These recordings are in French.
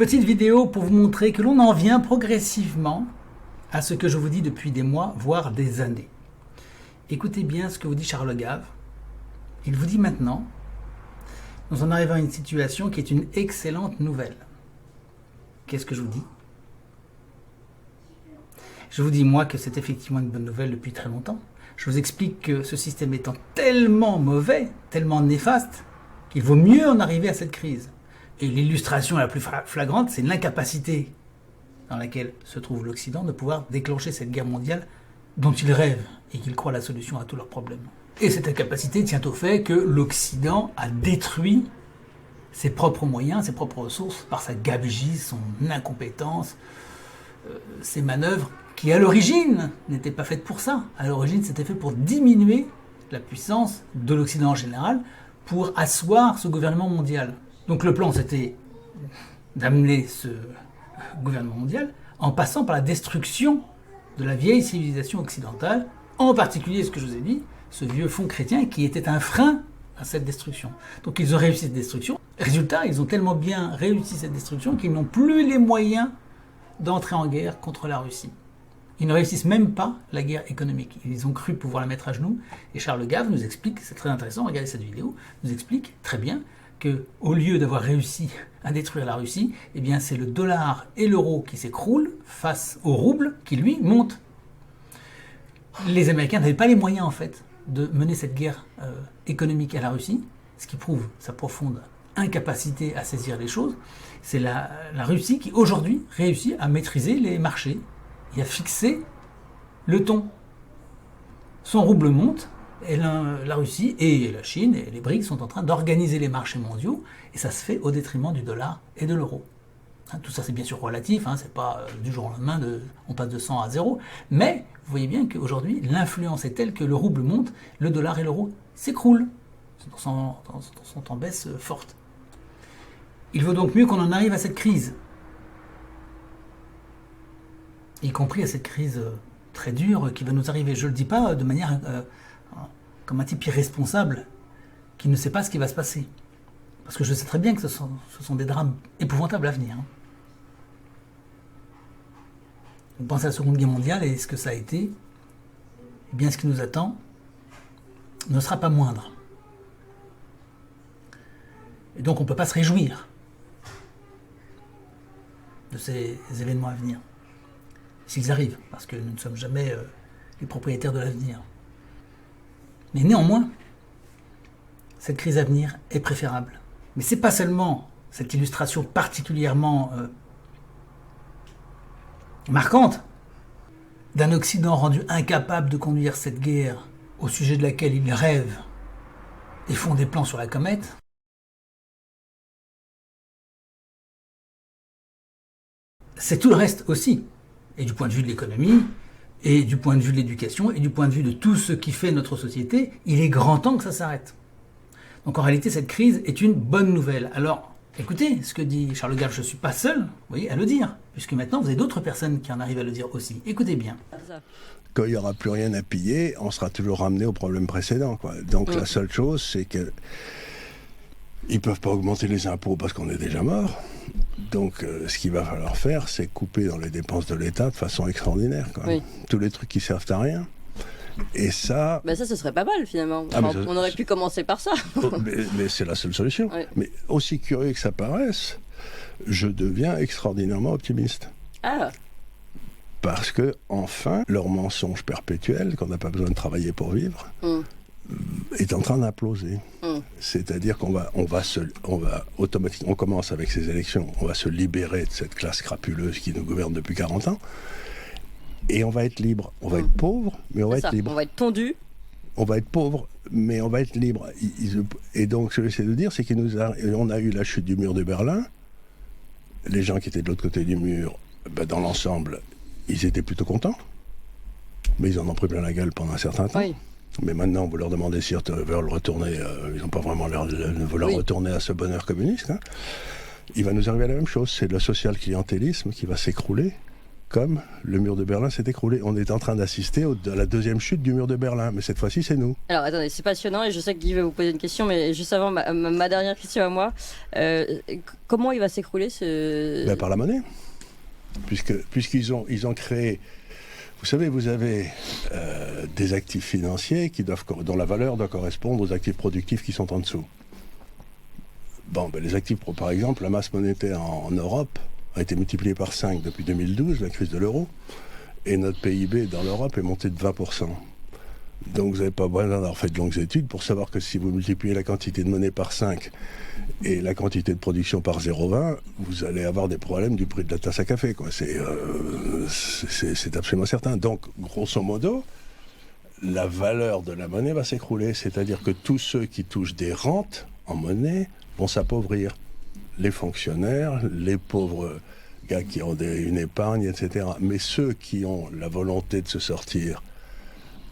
Petite vidéo pour vous montrer que l'on en vient progressivement à ce que je vous dis depuis des mois, voire des années. Écoutez bien ce que vous dit Charles Gave. Il vous dit maintenant, nous en arrivons à une situation qui est une excellente nouvelle. Qu'est-ce que je vous dis? Je vous dis, moi, que c'est effectivement une bonne nouvelle depuis très longtemps. Je vous explique que ce système étant tellement mauvais, tellement néfaste, qu'il vaut mieux en arriver à cette crise. Et l'illustration la plus flagrante, c'est l'incapacité dans laquelle se trouve l'Occident de pouvoir déclencher cette guerre mondiale dont il rêve et qu'il croit la solution à tous leurs problèmes. Et cette incapacité tient au fait que l'Occident a détruit ses propres moyens, ses propres ressources, par sa gabegie, son incompétence, ses manœuvres, qui à l'origine n'étaient pas faites pour ça. À l'origine, c'était fait pour diminuer la puissance de l'Occident en général, pour asseoir ce gouvernement mondial. Donc le plan, c'était d'amener ce gouvernement mondial en passant par la destruction de la vieille civilisation occidentale, en particulier, ce que je vous ai dit, ce vieux fond chrétien qui était un frein à cette destruction. Donc ils ont réussi cette destruction. Résultat, ils ont tellement bien réussi cette destruction qu'ils n'ont plus les moyens d'entrer en guerre contre la Russie. Ils ne réussissent même pas la guerre économique. Ils ont cru pouvoir la mettre à genoux. Et Charles Gave nous explique, c'est très intéressant, regardez cette vidéo, nous explique très bien qu'au lieu d'avoir réussi à détruire la Russie, eh bien c'est le dollar et l'euro qui s'écroulent face au rouble qui, lui, monte. Les Américains n'avaient pas les moyens, en fait, de mener cette guerre économique à la Russie, ce qui prouve sa profonde incapacité à saisir les choses. C'est la Russie qui, aujourd'hui, réussit à maîtriser les marchés et à fixer le ton. Son rouble monte, et la Russie et la Chine et les BRICS sont en train d'organiser les marchés mondiaux, et ça se fait au détriment du dollar et de l'euro. Tout ça, c'est bien sûr relatif, c'est pas du jour au lendemain, on passe de 100 à 0, mais vous voyez bien qu'aujourd'hui, l'influence est telle que le rouble monte, le dollar et l'euro s'écroulent, sont en baisse forte. Il vaut donc mieux qu'on en arrive à cette crise, y compris à cette crise très dure qui va nous arriver. Je ne le dis pas de manière comme un type irresponsable qui ne sait pas ce qui va se passer. Parce que je sais très bien que ce sont des drames épouvantables à venir. Vous pensez à la Seconde Guerre mondiale et ce que ça a été, eh bien ce qui nous attend ne sera pas moindre. Et donc on ne peut pas se réjouir de ces événements à venir. S'ils arrivent, parce que nous ne sommes jamais les propriétaires de l'avenir. Mais néanmoins, cette crise à venir est préférable. Mais ce n'est pas seulement cette illustration particulièrement marquante d'un Occident rendu incapable de conduire cette guerre au sujet de laquelle ils rêvent et font des plans sur la comète. C'est tout le reste aussi. Et du point de vue de l'économie, et du point de vue de l'éducation, et du point de vue de tout ce qui fait notre société, il est grand temps que ça s'arrête. Donc en réalité, cette crise est une bonne nouvelle. Alors, écoutez ce que dit Charles Gave, je ne suis pas seul, vous voyez, à le dire, puisque maintenant, vous avez d'autres personnes qui en arrivent à le dire aussi. Écoutez bien. Quand il n'y aura plus rien à piller, on sera toujours ramené au problème précédent, quoi. Donc la seule chose, c'est que ils ne peuvent pas augmenter les impôts parce qu'on est déjà mort. Donc, ce qu'il va falloir faire, c'est couper dans les dépenses de l'État de façon extraordinaire, quoi. Oui. Tous les trucs qui servent à rien. Et ça... Ben ça, ce serait pas mal, finalement. On aurait pu commencer par ça. mais c'est la seule solution. Oui. Mais aussi curieux que ça paraisse, je deviens extraordinairement optimiste. Ah. Parce que, enfin, leur mensonge perpétuel, qu'on n'a pas besoin de travailler pour vivre, est en train d'imploser. C'est-à-dire qu'on va automatiquement, on commence avec ces élections, on va se libérer de cette classe crapuleuse qui nous gouverne depuis 40 ans, et on va être libre. On va être pauvre, mais on va être libre. On va être tondu. On va être pauvre, mais on va être libre. Et donc, ce que j'essaie de dire, c'est qu'on a eu la chute du mur de Berlin. Les gens qui étaient de l'autre côté du mur, dans l'ensemble, ils étaient plutôt contents, mais ils en ont pris plein la gueule pendant un certain temps. Oui. Mais maintenant, vous leur demandez s'ils veulent retourner, ils n'ont pas vraiment l'air de vouloir retourner à ce bonheur communiste. Il va nous arriver la même chose, c'est le social-clientélisme qui va s'écrouler, comme le mur de Berlin s'est écroulé. On est en train d'assister à la deuxième chute du mur de Berlin, mais cette fois-ci, c'est nous. Alors attendez, c'est passionnant et je sais que Guy va vous poser une question, mais juste avant ma dernière question à moi, comment il va s'écrouler ce... Par la monnaie. Puisqu'ils ont créé... Vous savez, vous avez des actifs financiers dont la valeur doit correspondre aux actifs productifs qui sont en dessous. Les actifs, par exemple, la masse monétaire en Europe a été multipliée par 5 depuis 2012, la crise de l'euro, et notre PIB dans l'Europe est monté de 20%. Donc vous n'avez pas besoin d'avoir fait de longues études pour savoir que si vous multipliez la quantité de monnaie par 5 et la quantité de production par 0,20, vous allez avoir des problèmes du prix de la tasse à café, quoi. C'est absolument certain. Donc, grosso modo, la valeur de la monnaie va s'écrouler. C'est-à-dire que tous ceux qui touchent des rentes en monnaie vont s'appauvrir. Les fonctionnaires, les pauvres gars qui ont une épargne, etc. Mais ceux qui ont la volonté de se sortir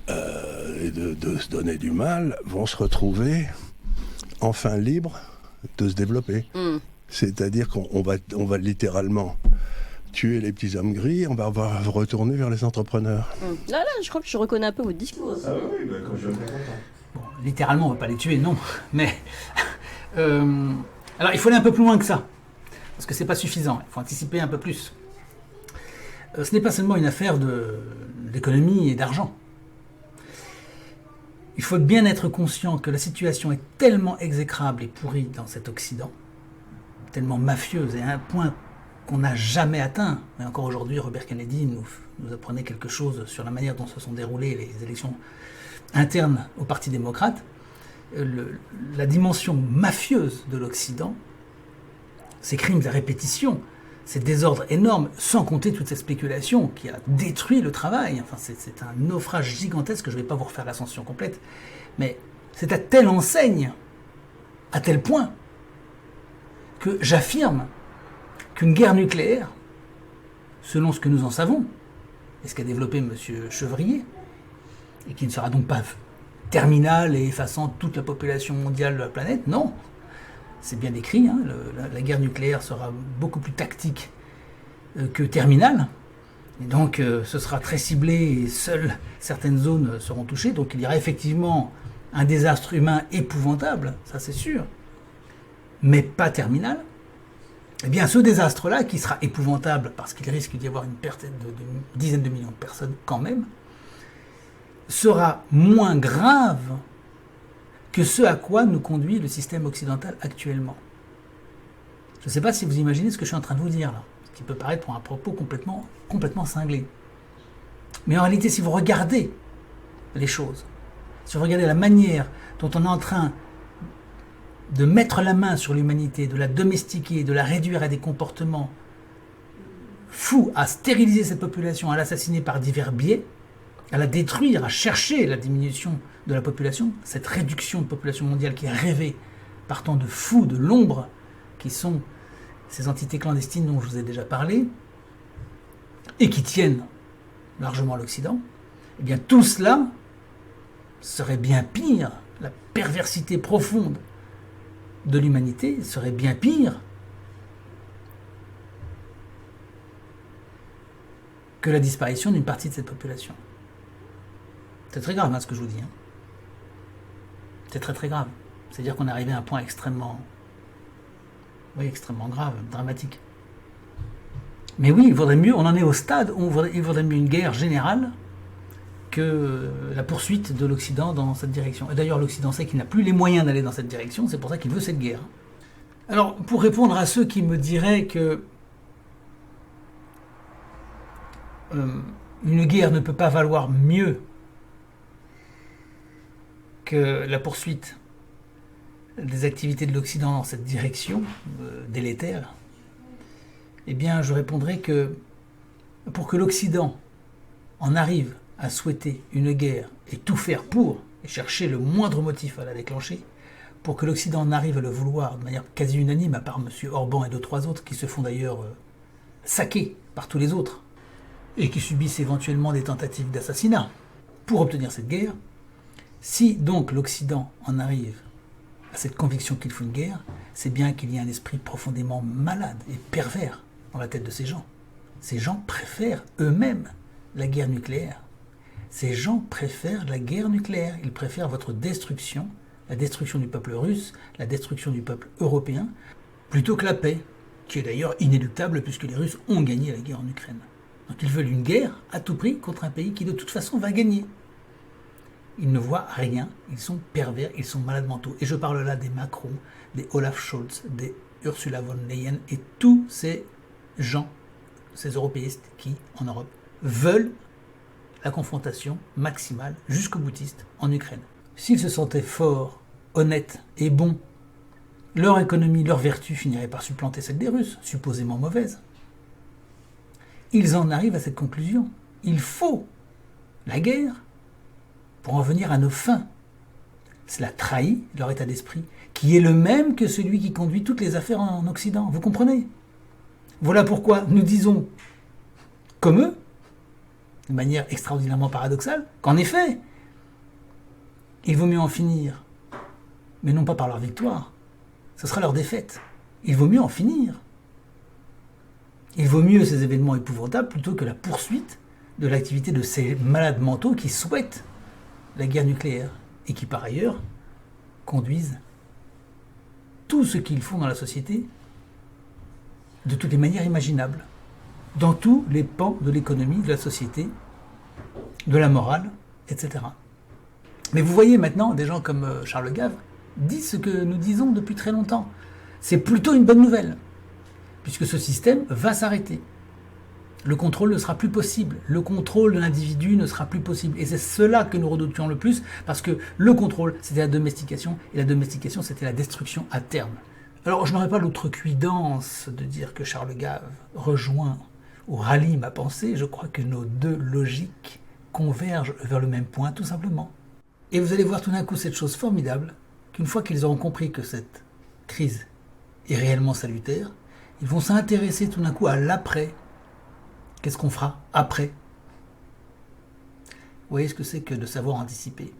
et de se donner du mal vont se retrouver enfin libres de se développer. C'est-à-dire qu'on va littéralement tuer les petits hommes gris, on va retourner vers les entrepreneurs. Là, je crois que je reconnais un peu votre discours. Ah oui, quand je suis content. Bon, littéralement, on ne va pas les tuer, non. Mais alors, il faut aller un peu plus loin que ça, parce que c'est pas suffisant. Il faut anticiper un peu plus. Ce n'est pas seulement une affaire d'économie et d'argent. Il faut bien être conscient que la situation est tellement exécrable et pourrie dans cet Occident, tellement mafieuse et à un point qu'on n'a jamais atteint. Mais encore aujourd'hui, Robert Kennedy nous apprenait quelque chose sur la manière dont se sont déroulées les élections internes au Parti démocrate. La dimension mafieuse de l'Occident, ces crimes à répétition, ces désordres énormes, sans compter toute cette spéculation qui a détruit le travail. Enfin, c'est un naufrage gigantesque, je ne vais pas vous refaire l'ascension complète, mais c'est à telle enseigne, à tel point, que j'affirme qu'une guerre nucléaire, selon ce que nous en savons, et ce qu'a développé M. Chevrier, et qui ne sera donc pas terminale et effaçant toute la population mondiale de la planète, non. C'est bien décrit, hein, la guerre nucléaire sera beaucoup plus tactique que terminale. Et donc ce sera très ciblé et seules certaines zones seront touchées. Donc il y aura effectivement un désastre humain épouvantable, ça c'est sûr, mais pas terminal. Eh bien ce désastre-là, qui sera épouvantable parce qu'il risque d'y avoir une perte de dizaines de millions de personnes quand même, sera moins grave que ce à quoi nous conduit le système occidental actuellement. Je ne sais pas si vous imaginez ce que je suis en train de vous dire là, ce qui peut paraître pour un propos complètement cinglé. Mais en réalité, si vous regardez les choses, si vous regardez la manière dont on est en train de mettre la main sur l'humanité, de la domestiquer, de la réduire à des comportements fous, à stériliser cette population, à l'assassiner par divers biais, à la détruire, à chercher la diminution de la population, cette réduction de population mondiale qui est rêvée par tant de fous, de l'ombre, qui sont ces entités clandestines dont je vous ai déjà parlé, et qui tiennent largement l'Occident, eh bien tout cela serait bien pire, la perversité profonde de l'humanité serait bien pire que la disparition d'une partie de cette population. C'est très grave, hein, ce que je vous dis. Hein. C'est très très grave. C'est-à-dire qu'on est arrivé à un point extrêmement grave, dramatique. Mais oui, il vaudrait mieux, on en est au stade où il vaudrait mieux une guerre générale que la poursuite de l'Occident dans cette direction. Et d'ailleurs, l'Occident sait qu'il n'a plus les moyens d'aller dans cette direction, c'est pour ça qu'il veut cette guerre. Alors, pour répondre à ceux qui me diraient que une guerre ne peut pas valoir mieux que la poursuite des activités de l'Occident dans cette direction délétère, eh bien, je répondrai que pour que l'Occident en arrive à souhaiter une guerre et tout faire pour, et chercher le moindre motif à la déclencher, pour que l'Occident en arrive à le vouloir de manière quasi unanime, à part M. Orban et 2-3 autres, qui se font d'ailleurs saquer par tous les autres, et qui subissent éventuellement des tentatives d'assassinat, pour obtenir cette guerre, si donc l'Occident en arrive à cette conviction qu'il faut une guerre, c'est bien qu'il y a un esprit profondément malade et pervers dans la tête de ces gens. Ces gens préfèrent eux-mêmes la guerre nucléaire. Ces gens préfèrent la guerre nucléaire. Ils préfèrent votre destruction, la destruction du peuple russe, la destruction du peuple européen, plutôt que la paix, qui est d'ailleurs inéluctable puisque les Russes ont gagné la guerre en Ukraine. Donc ils veulent une guerre à tout prix contre un pays qui de toute façon va gagner. Ils ne voient rien, ils sont pervers, ils sont malades mentaux. Et je parle là des Macron, des Olaf Scholz, des Ursula von Leyen et tous ces gens, ces européistes qui, en Europe, veulent la confrontation maximale, jusqu'au boutiste, en Ukraine. S'ils se sentaient forts, honnêtes et bons, leur économie, leur vertu finirait par supplanter celle des Russes, supposément mauvaise. Ils en arrivent à cette conclusion. Il faut la guerre pour en venir à nos fins. Cela trahit leur état d'esprit, qui est le même que celui qui conduit toutes les affaires en Occident. Vous comprenez? Voilà pourquoi nous disons, comme eux, de manière extraordinairement paradoxale, qu'en effet, il vaut mieux en finir, mais non pas par leur victoire. Ce sera leur défaite. Il vaut mieux en finir. Il vaut mieux ces événements épouvantables plutôt que la poursuite de l'activité de ces malades mentaux qui souhaitent la guerre nucléaire et qui, par ailleurs, conduisent tout ce qu'ils font dans la société de toutes les manières imaginables, dans tous les pans de l'économie, de la société, de la morale, etc. Mais vous voyez maintenant, des gens comme Charles Gave disent ce que nous disons depuis très longtemps. C'est plutôt une bonne nouvelle, puisque ce système va s'arrêter. Le contrôle ne sera plus possible. Le contrôle de l'individu ne sera plus possible. Et c'est cela que nous redoutions le plus, parce que le contrôle, c'était la domestication, et la domestication, c'était la destruction à terme. Alors, je n'aurais pas l'outrecuidance de dire que Charles Gave rejoint ou rallie ma pensée. Je crois que nos deux logiques convergent vers le même point, tout simplement. Et vous allez voir tout d'un coup cette chose formidable, qu'une fois qu'ils auront compris que cette crise est réellement salutaire, ils vont s'intéresser tout d'un coup à l'après. Qu'est-ce qu'on fera après? Vous voyez ce que c'est que de savoir anticiper.